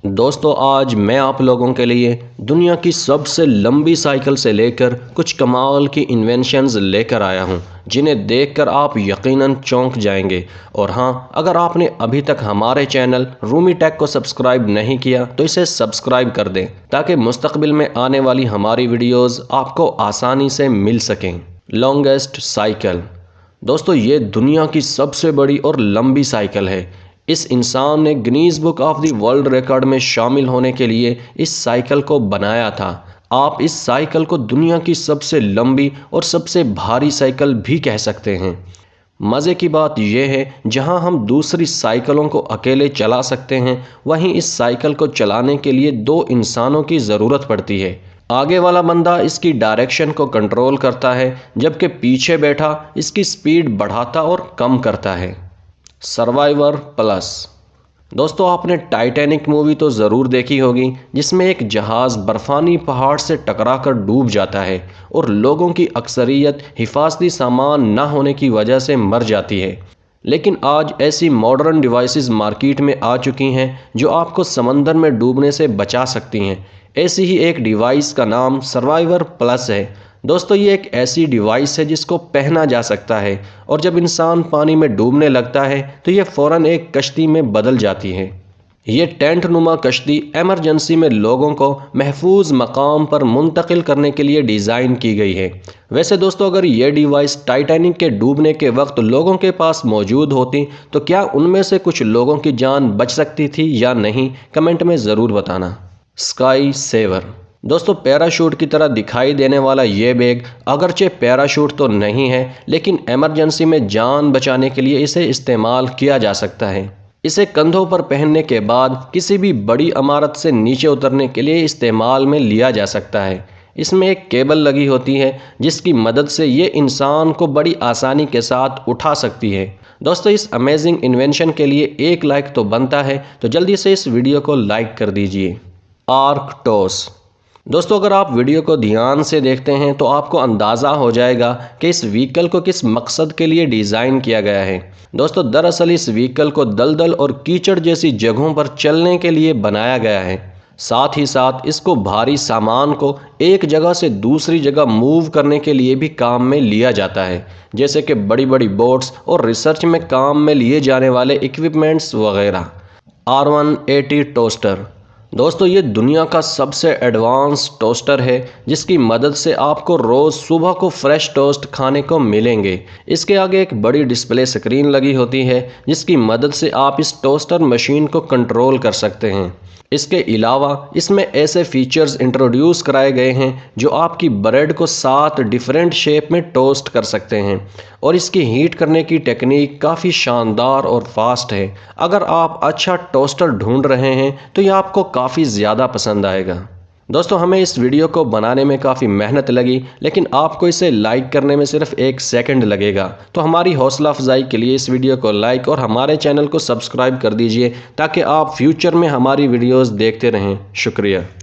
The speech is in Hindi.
दोस्तों आज मैं आप लोगों के लिए दुनिया की सबसे लंबी साइकिल से लेकर कुछ कमाल की इन्वेंशंस लेकर आया हूं, जिन्हें देखकर आप यकीनन चौंक जाएंगे। और हाँ, अगर आपने अभी तक हमारे चैनल रूमी टेक को सब्सक्राइब नहीं किया तो इसे सब्सक्राइब कर दें, ताकि मुस्तकबिल में आने वाली हमारी वीडियोस आपको आसानी से मिल सकें। Longest cycle. दोस्तों ये दुनिया की सबसे बड़ी और लंबी साइकिल है। इस इंसान ने Guinness book of the world record में शामिल होने के लिए इस साइकिल को बनाया था। आप इस साइकिल को दुनिया की सबसे लंबी और सबसे भारी साइकिल भी कह सकते हैं। मज़े की बात यह है, जहां हम दूसरी साइकिलों को अकेले चला सकते हैं, वहीं इस साइकिल को चलाने के लिए दो इंसानों की ज़रूरत पड़ती है। आगे वाला बंदा इसकी डायरेक्शन को कंट्रोल करता है, जबकि पीछे बैठा इसकी स्पीड बढ़ाता और कम करता है। Survivor plus. दोस्तों आपने टाइटैनिक मूवी तो ज़रूर देखी होगी, जिसमें एक जहाज़ बर्फानी पहाड़ से टकराकर डूब जाता है और लोगों की अक्सरियत हिफाजती सामान न होने की वजह से मर जाती है। लेकिन आज ऐसी मॉडर्न डिवाइसेस मार्केट में आ चुकी हैं जो आपको समंदर में डूबने से बचा सकती हैं। ऐसी ही एक डिवाइस का नाम सर्वाइवर प्लस है। दोस्तों ये एक ऐसी डिवाइस है जिसको पहना जा सकता है, और जब इंसान पानी में डूबने लगता है तो ये फ़ौरन एक कश्ती में बदल जाती है। ये टेंट नुमा कश्ती एमरजेंसी में लोगों को महफूज मकाम पर मुंतकिल करने के लिए डिज़ाइन की गई है। वैसे दोस्तों अगर ये डिवाइस टाइटैनिक के डूबने के वक्त लोगों के पास मौजूद होती तो क्या उनमें से कुछ लोगों की जान बच सकती थी या नहीं, कमेंट में ज़रूर बताना। Sky saver. दोस्तों पैराशूट की तरह दिखाई देने वाला ये बैग अगरचे पैराशूट तो नहीं है, लेकिन इमरजेंसी में जान बचाने के लिए इसे इस्तेमाल किया जा सकता है। इसे कंधों पर पहनने के बाद किसी भी बड़ी इमारत से नीचे उतरने के लिए इस्तेमाल में लिया जा सकता है। इसमें एक केबल लगी होती है जिसकी मदद से ये इंसान को बड़ी आसानी के साथ उठा सकती है। दोस्तों इस अमेजिंग इन्वेंशन के लिए एक लाइक तो बनता है, तो जल्दी से इस वीडियो को लाइक कर दीजिए। Arc toss. दोस्तों अगर आप वीडियो को ध्यान से देखते हैं तो आपको अंदाज़ा हो जाएगा कि इस व्हीकल को किस मकसद के लिए डिज़ाइन किया गया है। दोस्तों दरअसल इस व्हीकल को दलदल और कीचड़ जैसी जगहों पर चलने के लिए बनाया गया है। साथ ही साथ इसको भारी सामान को एक जगह से दूसरी जगह मूव करने के लिए भी काम में लिया जाता है, जैसे कि बड़ी बड़ी बोट्स और रिसर्च में काम में लिए जाने वाले इक्विपमेंट्स वगैरह। R180 toaster. दोस्तों ये दुनिया का सबसे एडवांस टोस्टर है, जिसकी मदद से आपको रोज़ सुबह को फ्रेश टोस्ट खाने को मिलेंगे। इसके आगे एक बड़ी डिस्प्ले स्क्रीन लगी होती है, जिसकी मदद से आप इस टोस्टर मशीन को कंट्रोल कर सकते हैं। इसके अलावा इसमें ऐसे फीचर्स इंट्रोड्यूस कराए गए हैं जो आपकी ब्रेड को 7 डिफरेंट शेप में टोस्ट कर सकते हैं, और इसकी हीट करने की टेक्निक काफ़ी शानदार और फास्ट है। अगर आप अच्छा टोस्टर ढूंढ रहे हैं तो यह आपको काफ़ी ज़्यादा पसंद आएगा। दोस्तों हमें इस वीडियो को बनाने में काफ़ी मेहनत लगी, लेकिन आपको इसे लाइक करने में सिर्फ 1 सेकंड लगेगा। तो हमारी हौसला अफजाई के लिए इस वीडियो को लाइक और हमारे चैनल को सब्सक्राइब कर दीजिए, ताकि आप फ्यूचर में हमारी वीडियोस देखते रहें। शुक्रिया।